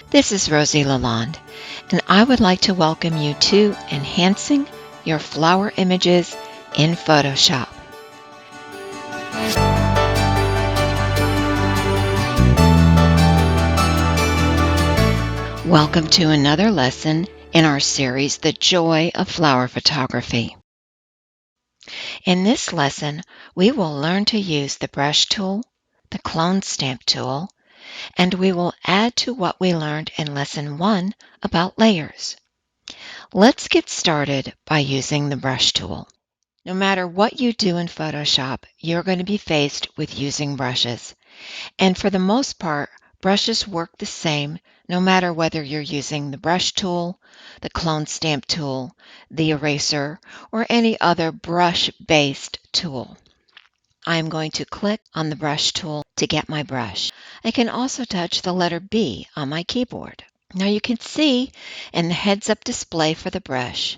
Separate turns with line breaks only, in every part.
This is Rosie Lalonde, and I would like to welcome you to Enhancing Your Flower Images in Photoshop. Welcome to another lesson in our series, The Joy of Flower Photography. In this lesson, we will learn to use the brush tool, the clone stamp tool, and we will add to what we learned in Lesson 1 about layers. Let's get started by using the brush tool. No matter what you do in Photoshop, you're going to be faced with using brushes. And for the most part, brushes work the same no matter whether you're using the brush tool, the clone stamp tool, the eraser, or any other brush-based tool. I'm going to click on the brush tool to get my brush. I can also touch the letter B on my keyboard. Now you can see in the heads-up display for the brush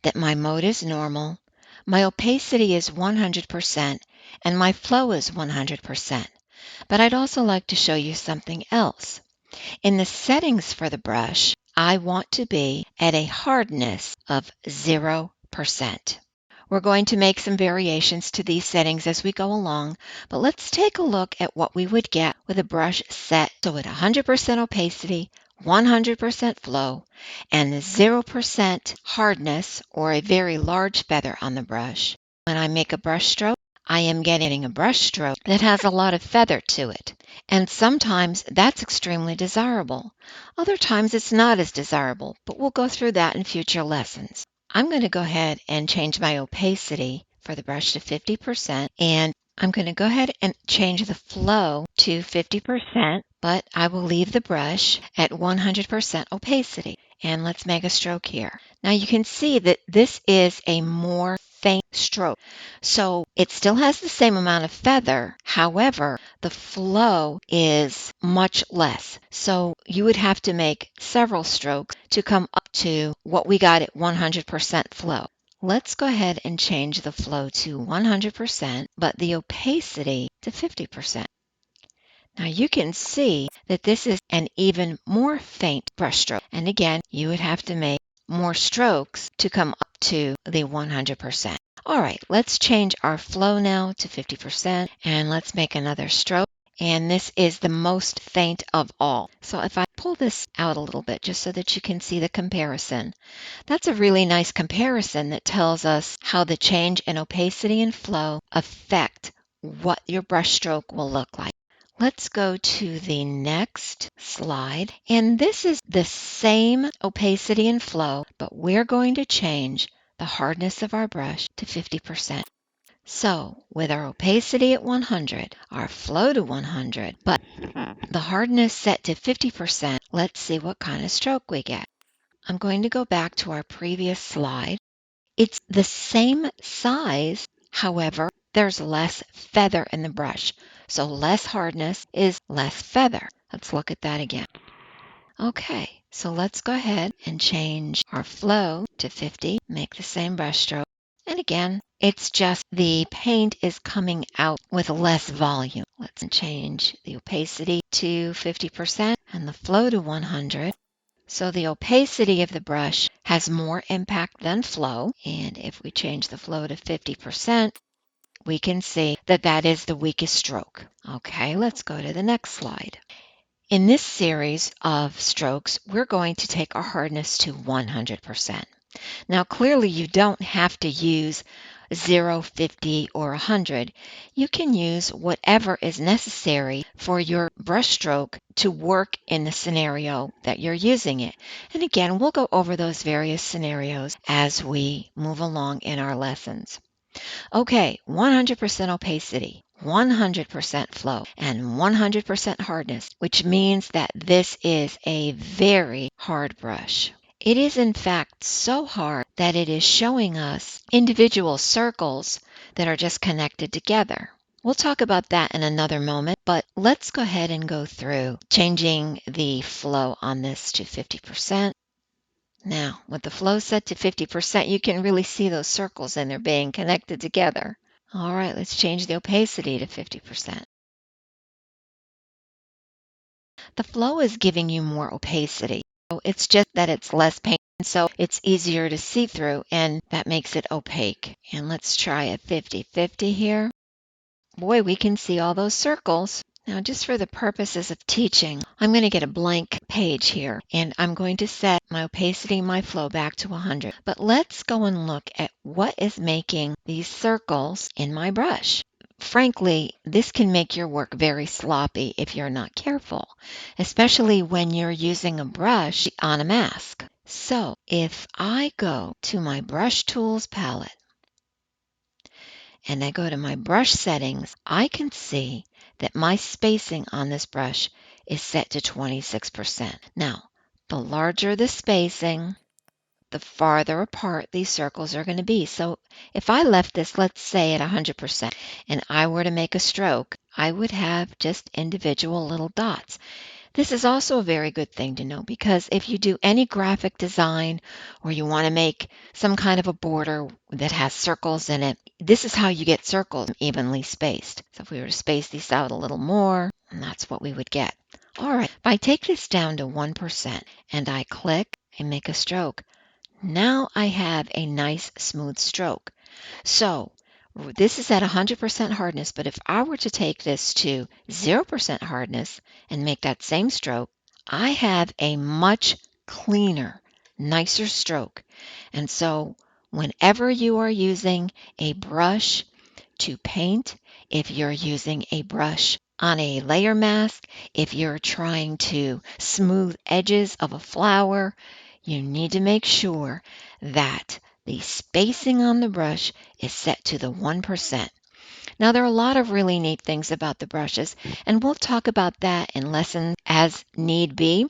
that my mode is normal, my opacity is 100%, and my flow is 100%. But I'd also like to show you something else. In the settings for the brush, I want to be at a hardness of 0%. We're going to make some variations to these settings as we go along, but let's take a look at what we would get with a brush set so at 100% opacity, 100% flow, and 0% hardness or a very large feather on the brush. When I make a brush stroke, I am getting a brush stroke that has a lot of feather to it. And sometimes that's extremely desirable. Other times it's not as desirable, but we'll go through that in future lessons. I'm going to go ahead and change my opacity for the brush to 50%, and I'm going to go ahead and change the flow to 50%, but I will leave the brush at 100% opacity. And let's make a stroke here. Now you can see that this is a more faint stroke. So it still has the same amount of feather. However, the flow is much less. So you would have to make several strokes to come up to what we got at 100% flow. Let's go ahead and change the flow to 100%, but the opacity to 50%. Now you can see that this is an even more faint brush stroke. And again, you would have to make more strokes to come up to the 100%. All right, let's change our flow now to 50% and let's make another stroke. And this is the most faint of all. So if I pull this out a little bit just so that you can see the comparison, that's a really nice comparison that tells us how the change in opacity and flow affect what your brush stroke will look like. Let's go to the next slide. And this is the same opacity and flow, but we're going to change the hardness of our brush to 50%. So with our opacity at 100, our flow to 100, but the hardness set to 50%, let's see what kind of stroke we get. I'm going to go back to our previous slide. It's the same size, however, there's less feather in the brush. So less hardness is less feather. Let's look at that again. Okay, so let's go ahead and change our flow to 50, make the same brush stroke. And again, it's just the paint is coming out with less volume. Let's change the opacity to 50% and the flow to 100. So the opacity of the brush has more impact than flow. And if we change the flow to 50%, we can see that that is the weakest stroke. Okay, let's go to the next slide. In this series of strokes, we're going to take our hardness to 100%. Now, clearly you don't have to use 0, 50, or 100. You can use whatever is necessary for your brush stroke to work in the scenario that you're using it. And again, we'll go over those various scenarios as we move along in our lessons. Okay, 100% opacity, 100% flow, and 100% hardness, which means that this is a very hard brush. It is in fact so hard that it is showing us individual circles that are just connected together. We'll talk about that in another moment, but let's go ahead and go through changing the flow on this to 50%. Now, with the flow set to 50%, you can really see those circles and they're being connected together. All right, let's change the opacity to 50%. The flow is giving you more opacity. So it's just that it's less paint, so it's easier to see through, and that makes it opaque. And let's try a 50-50 here. Boy, we can see all those circles. Now, just for the purposes of teaching, I'm going to get a blank page here, and I'm going to set my opacity, my flow back to 100. But let's go and look at what is making these circles in my brush. Frankly, this can make your work very sloppy if you're not careful, especially when you're using a brush on a mask. So if I go to my brush tools palette, and I go to my brush settings, I can see that my spacing on this brush is set to 26%. Now, the larger the spacing, the farther apart these circles are going to be. So if I left this, let's say at 100%, and I were to make a stroke, I would have just individual little dots. This is also a very good thing to know, because if you do any graphic design or you want to make some kind of a border that has circles in it, this is how you get circles evenly spaced. So if we were to space these out a little more, and that's what we would get. All right, if I take this down to 1% and I click and make a stroke, now I have a nice smooth stroke. So this is at 100% hardness, but if I were to take this to 0% hardness and make that same stroke, I have a much cleaner, nicer stroke. And so whenever you are using a brush to paint, if you're using a brush on a layer mask, if you're trying to smooth edges of a flower, you need to make sure that the spacing on the brush is set to the 1%. Now, there are a lot of really neat things about the brushes, and we'll talk about that in lessons as need be.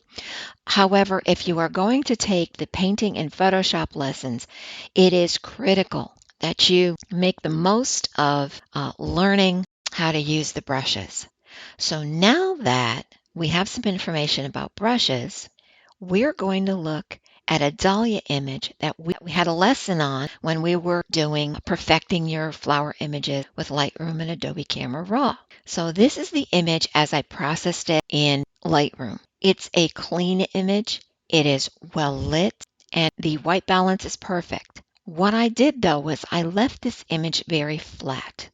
However, if you are going to take the painting and Photoshop lessons, it is critical that you make the most of learning how to use the brushes. So now that we have some information about brushes, we're going to look at a Dahlia image that we had a lesson on when we were doing perfecting your flower images with Lightroom and Adobe Camera Raw. So this is the image as I processed it in Lightroom. It's a clean image. It is well lit, and the white balance is perfect. What I did though was I left this image very flat.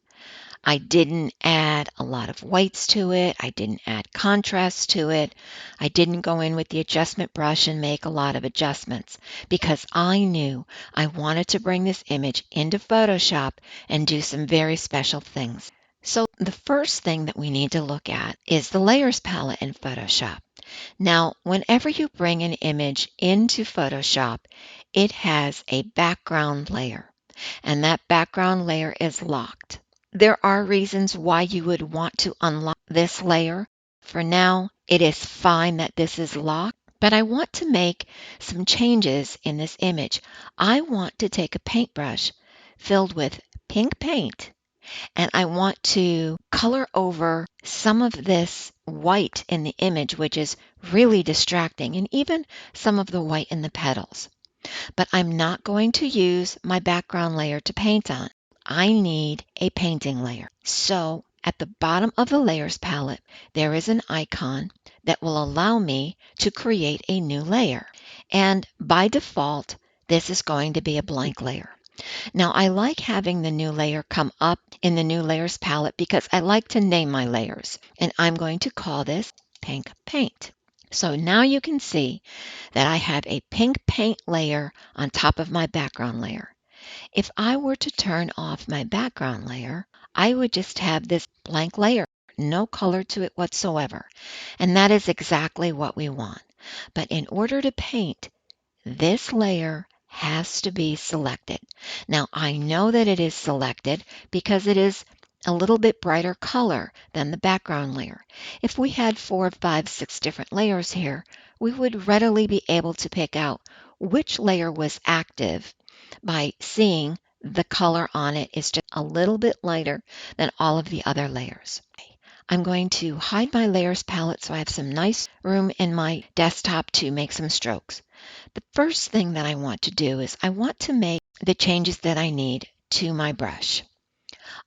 I didn't add a lot of whites to it. I didn't add contrast to it. I didn't go in with the adjustment brush and make a lot of adjustments, because I knew I wanted to bring this image into Photoshop and do some very special things. So the first thing that we need to look at is the layers palette in Photoshop. Now, whenever you bring an image into Photoshop, it has a background layer, and that background layer is locked. There are reasons why you would want to unlock this layer. For now, it is fine that this is locked, but I want to make some changes in this image. I want to take a paintbrush filled with pink paint, and I want to color over some of this white in the image, which is really distracting, and even some of the white in the petals. But I'm not going to use my background layer to paint on. I need a painting layer. So at the bottom of the layers palette, there is an icon that will allow me to create a new layer. And by default, this is going to be a blank layer. Now, I like having the new layer come up in the new layers palette because I like to name my layers. And I'm going to call this pink paint. So now you can see that I have a pink paint layer on top of my background layer. If I were to turn off my background layer, I would just have this blank layer, no color to it whatsoever. And that is exactly what we want. But in order to paint, this layer has to be selected. Now, I know that it is selected because it is a little bit brighter color than the background layer. If we had 4, 5, 6 different layers here, we would readily be able to pick out which layer was active by seeing the color on it is just a little bit lighter than all of the other layers. I'm going to hide my layers palette so I have some nice room in my desktop to make some strokes. The first thing that I want to do is I want to make the changes that I need to my brush.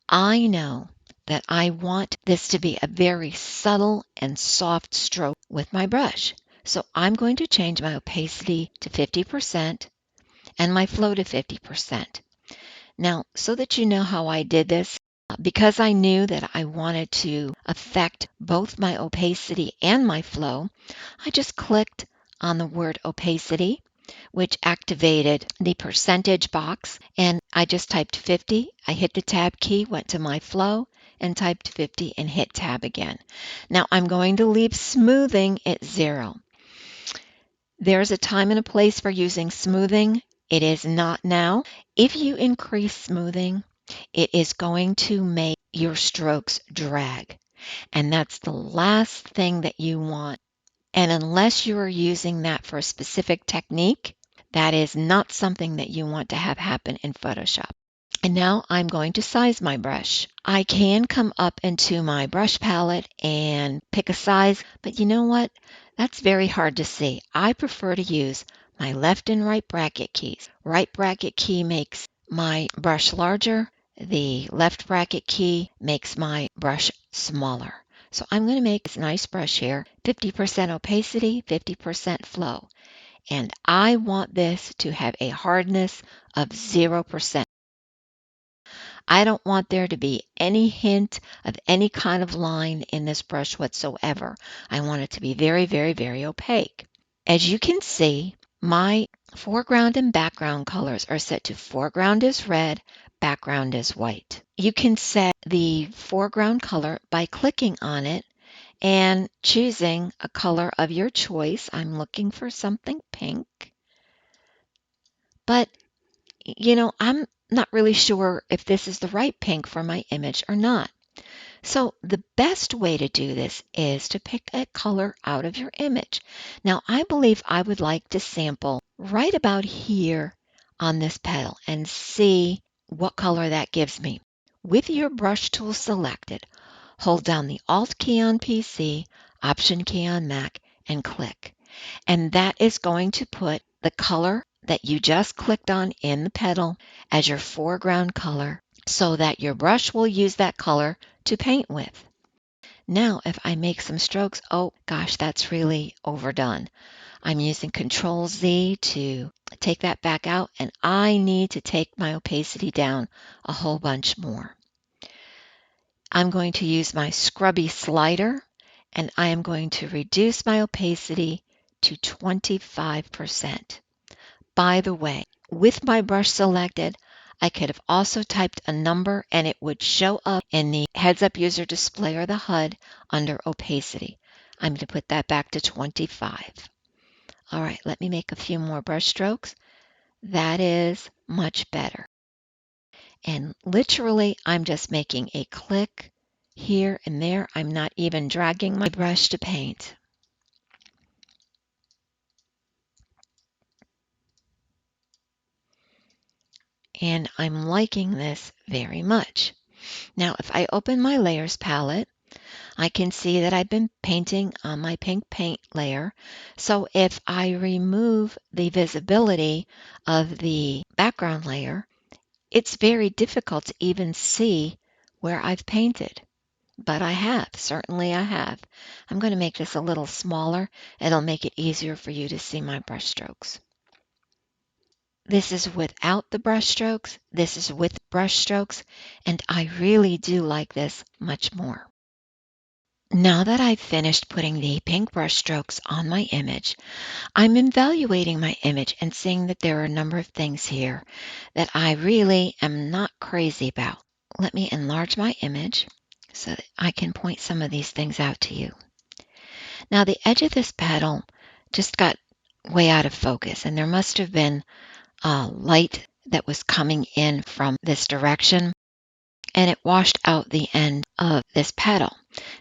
I know that I want this to be a very subtle and soft stroke with my brush. So I'm going to change my opacity to 50% and my flow to 50%. Now, so that you know how I did this, because I knew that I wanted to affect both my opacity and my flow, I just clicked on the word opacity, which activated the percentage box, and I just typed 50. I hit the tab key, went to my flow, and typed 50 and hit tab again. Now I'm going to leave smoothing at 0. There's a time and a place for using smoothing. It is not now. If you increase smoothing, it is going to make your strokes drag. And that's the last thing that you want. And unless you are using that for a specific technique, that is not something that you want to have happen in Photoshop. And now I'm going to size my brush. I can come up into my brush palette and pick a size, but you know what? That's very hard to see. I prefer to use my left and right bracket keys. Right bracket key makes my brush larger. The left bracket key makes my brush smaller. So I'm going to make this nice brush here, 50% opacity, 50% flow. And I want this to have a hardness of 0%. I don't want there to be any hint of any kind of line in this brush whatsoever. I want it to be very, very, very opaque. As you can see, my foreground and background colors are set to foreground is red, background is white. You can set the foreground color by clicking on it and choosing a color of your choice. I'm looking for something pink, but I'm not really sure if this is the right pink for my image or not. So the best way to do this is to pick a color out of your image. Now, I believe I would like to sample right about here on this petal and see what color that gives me. With your brush tool selected, hold down the Alt key on PC, Option key on Mac, and click. And that is going to put the color that you just clicked on in the petal as your foreground color so that your brush will use that color to paint with. Now, if I make some strokes, oh gosh, that's really overdone. I'm using Control Z to take that back out, and I need to take my opacity down a whole bunch more. I'm going to use my scrubby slider, and I am going to reduce my opacity to 25%. By the way, with my brush selected, I could have also typed a number and it would show up in the heads-up user display or the HUD under opacity. I'm going to put that back to 25. All right, let me make a few more brush strokes. That is much better. And literally, I'm just making a click here and there. I'm not even dragging my brush to paint. And I'm liking this very much. Now, if I open my layers palette, I can see that I've been painting on my pink paint layer. So if I remove the visibility of the background layer, it's very difficult to even see where I've painted. But certainly I have. I'm going to make this a little smaller. It'll make it easier for you to see my brush strokes. This is without the brush strokes. This is with brush strokes. And I really do like this much more. Now that I've finished putting the pink brush strokes on my image, I'm evaluating my image and seeing that there are a number of things here that I really am not crazy about. Let me enlarge my image so that I can point some of these things out to you. Now the edge of this petal just got way out of focus, and there must have been light that was coming in from this direction, and it washed out the end of this petal.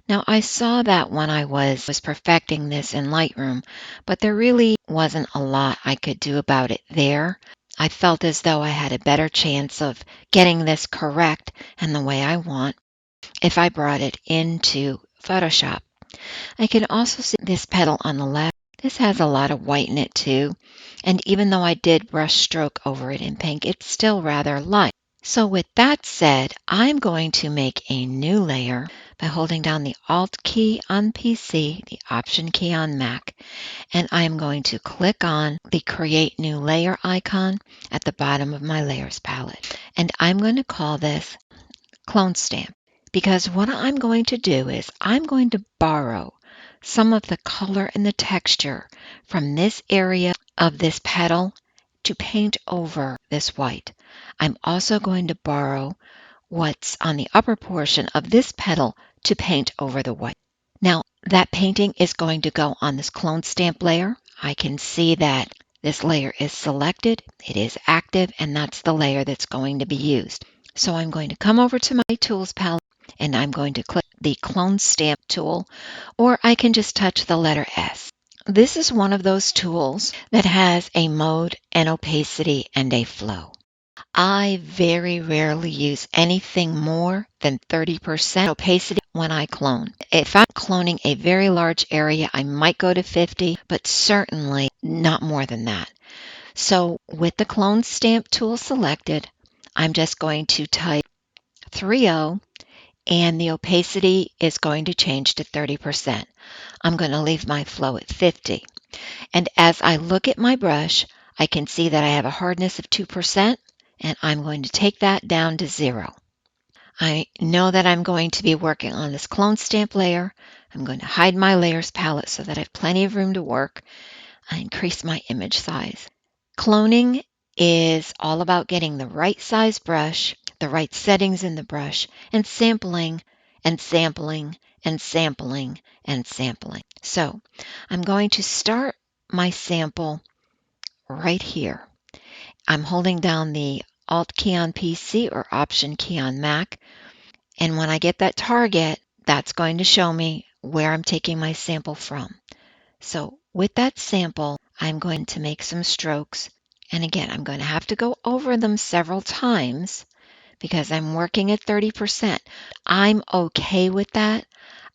Now I saw that when I was perfecting this in Lightroom, but there really wasn't a lot I could do about it there. I felt as though I had a better chance of getting this correct and the way I want if I brought it into Photoshop. I can also see this petal on the left. This has a lot of white in it too, and even though I did brush stroke over it in pink, it's still rather light. So with that said, I'm going to make a new layer by holding down the Alt key on PC, the Option key on Mac, and I'm going to click on the Create New Layer icon at the bottom of my Layers palette. And I'm going to call this Clone Stamp, because what I'm going to do is I'm going to borrow some of the color and the texture from this area of this petal to paint over this white. I'm also going to borrow what's on the upper portion of this petal to paint over the white. Now, that painting is going to go on this clone stamp layer. I can see that this layer is selected, it is active, and that's the layer that's going to be used. So I'm going to come over to my Tools palette and I'm going to click the Clone Stamp tool, or I can just touch the letter S. This is one of those tools that has a mode, an opacity, and a flow. I very rarely use anything more than 30% opacity when I clone. If I'm cloning a very large area, I might go to 50, but certainly not more than that. So with the clone stamp tool selected, I'm just going to type 30 and the opacity is going to change to 30%. I'm going to leave my flow at 50. And as I look at my brush, I can see that I have a hardness of 2%, and I'm going to take that down to 0. I know that I'm going to be working on this clone stamp layer. I'm going to hide my layers palette so that I have plenty of room to work. I increase my image size. Cloning is all about getting the right size brush, the right settings in the brush, and sampling and sampling and sampling and sampling. So I'm going to start my sample right here. I'm holding down the Alt key on PC or Option key on Mac. And when I get that target, that's going to show me where I'm taking my sample from. So with that sample, I'm going to make some strokes. And again, I'm going to have to go over them several times because I'm working at 30%. I'm okay with that.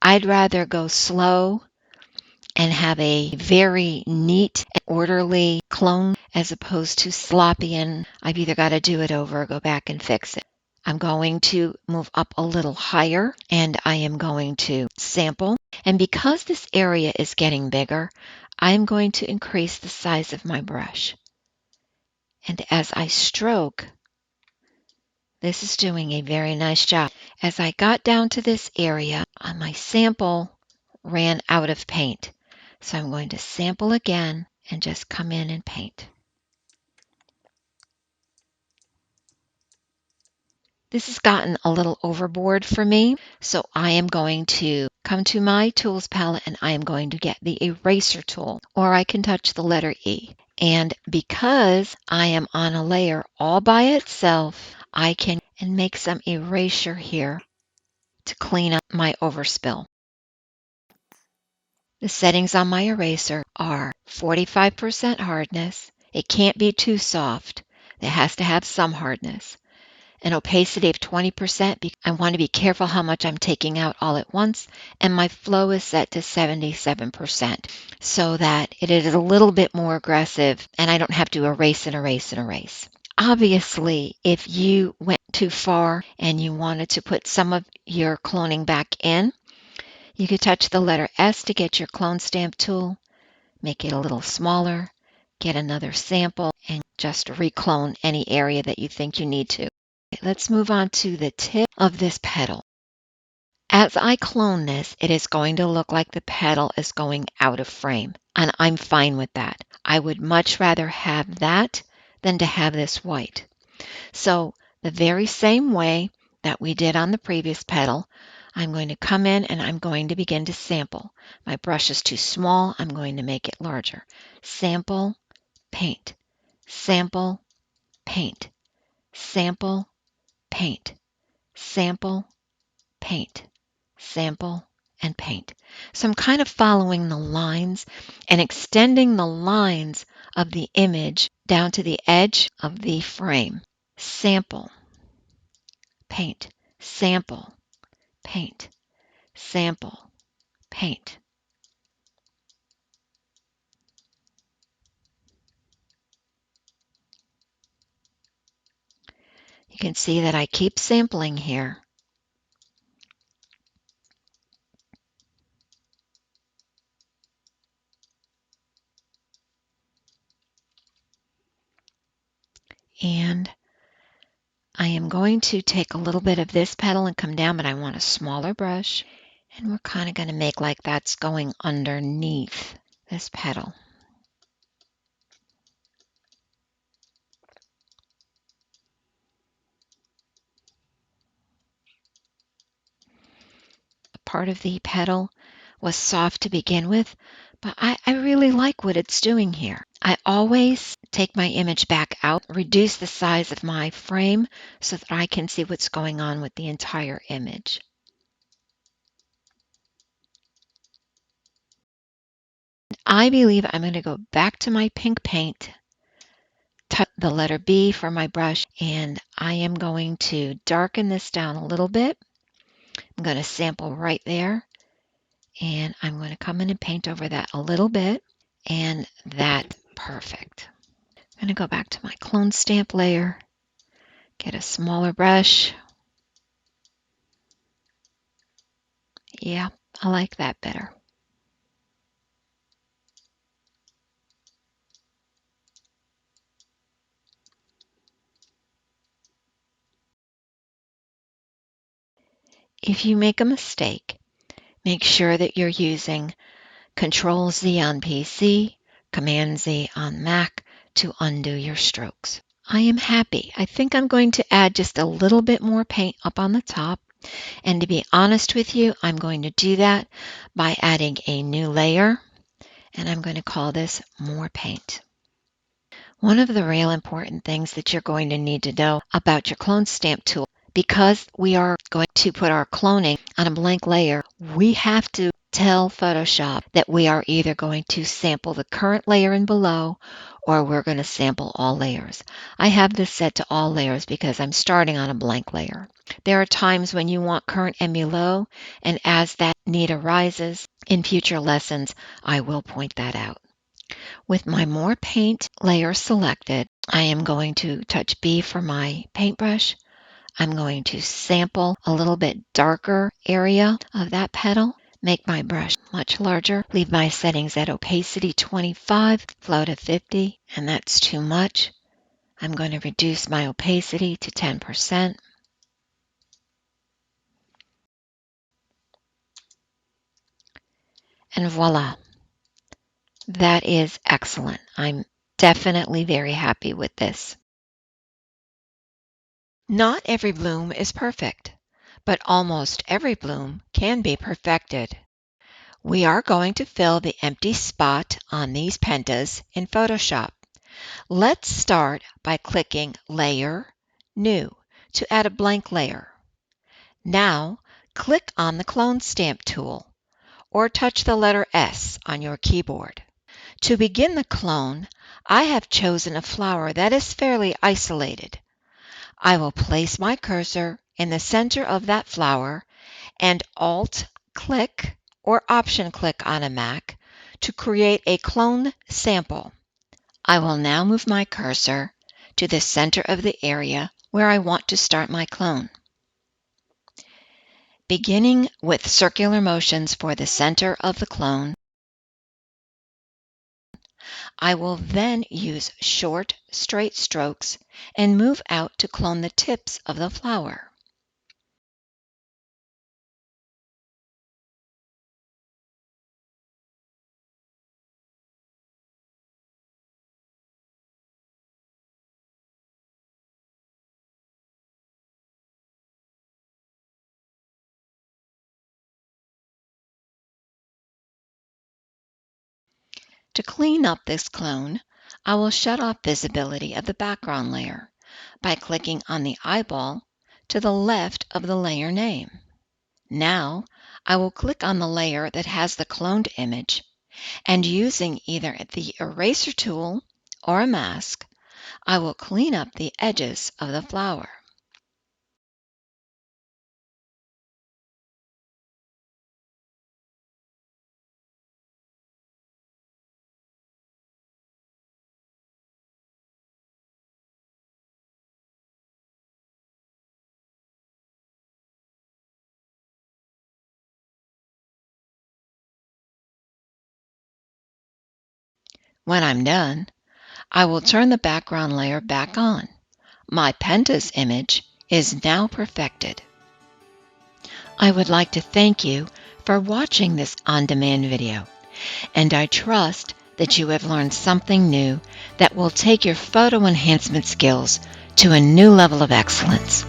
I'd rather go slow and have a very neat, orderly clone as opposed to sloppy and I've either got to do it over or go back and fix it. I'm going to move up a little higher and I am going to sample. And because this area is getting bigger, I'm going to increase the size of my brush. And as I stroke, this is doing a very nice job. As I got down to this area, my sample ran out of paint. So I'm going to sample again and just come in and paint. This has gotten a little overboard for me, so I am going to come to my Tools palette and I am going to get the Eraser tool, or I can touch the letter E. And because I am on a layer all by itself, I can make some erasure here to clean up my overspill. The settings on my eraser are 45% hardness. It can't be too soft. It has to have some hardness. An opacity of 20%. I want to be careful how much I'm taking out all at once. And my flow is set to 77% so that it is a little bit more aggressive and I don't have to erase and erase and erase. Obviously, if you went too far and you wanted to put some of your cloning back in, you could touch the letter S to get your clone stamp tool, make it a little smaller, get another sample, and just reclone any area that you think you need to. Let's move on to the tip of this petal. As I clone this, it is going to look like the petal is going out of frame, and I'm fine with that. I would much rather have that than to have this white. So the very same way that we did on the previous petal, I'm going to come in and I'm going to begin to sample. My brush is too small. I'm going to make it larger. Sample, paint, sample, paint, sample, paint, sample, paint, sample, and paint. So I'm kind of following the lines and extending the lines of the image down to the edge of the frame. Sample, paint, sample, paint, sample, paint. You can see that I keep sampling here. And I am going to take a little bit of this petal and come down, but I want a smaller brush. And we're kind of going to make like that's going underneath this petal. Part of the petal was soft to begin with, but I really like what it's doing here. I always take my image back out, reduce the size of my frame so that I can see what's going on with the entire image. I believe I'm going to go back to my pink paint, touch the letter B for my brush, and I am going to darken this down a little bit. I'm going to sample right there, and I'm going to come in and paint over that a little bit, and that's perfect. I'm going to go back to my clone stamp layer, get a smaller brush. Yeah, I like that better. If you make a mistake, make sure that you're using Control Z on PC, Command Z on Mac to undo your strokes. I am happy. I think I'm going to add just a little bit more paint up on the top. And to be honest with you, I'm going to do that by adding a new layer. And I'm going to call this More Paint. One of the real important things that you're going to need to know about your clone stamp tool, because we are going to put our cloning on a blank layer, we have to tell Photoshop that we are either going to sample the current layer and below, or we're going to sample all layers. I have this set to all layers because I'm starting on a blank layer. There are times when you want current and below, and as that need arises in future lessons, I will point that out. With my More Paint layer selected, I am going to touch B for my paintbrush. I'm going to sample a little bit darker area of that petal, make my brush much larger, leave my settings at opacity 25, flow to 50, and that's too much. I'm going to reduce my opacity to 10%. And voila, that is excellent. I'm definitely very happy with this. Not every bloom is perfect, but almost every bloom can be perfected. We are going to fill the empty spot on these pentas in Photoshop. Let's start by clicking Layer, New to add a blank layer. Now, click on the Clone Stamp tool or touch the letter S on your keyboard. To begin the clone, I have chosen a flower that is fairly isolated. I will place my cursor in the center of that flower and Alt-click or Option-click on a Mac to create a clone sample. I will now move my cursor to the center of the area where I want to start my clone. Beginning with circular motions for the center of the clone, I will then use short, straight strokes and move out to clone the tips of the flower. To clean up this clone, I will shut off visibility of the background layer by clicking on the eyeball to the left of the layer name. Now, I will click on the layer that has the cloned image, and using either the eraser tool or a mask, I will clean up the edges of the flower. When I'm done, I will turn the background layer back on. My pandas image is now perfected. I would like to thank you for watching this on-demand video, and I trust that you have learned something new that will take your photo enhancement skills to a new level of excellence.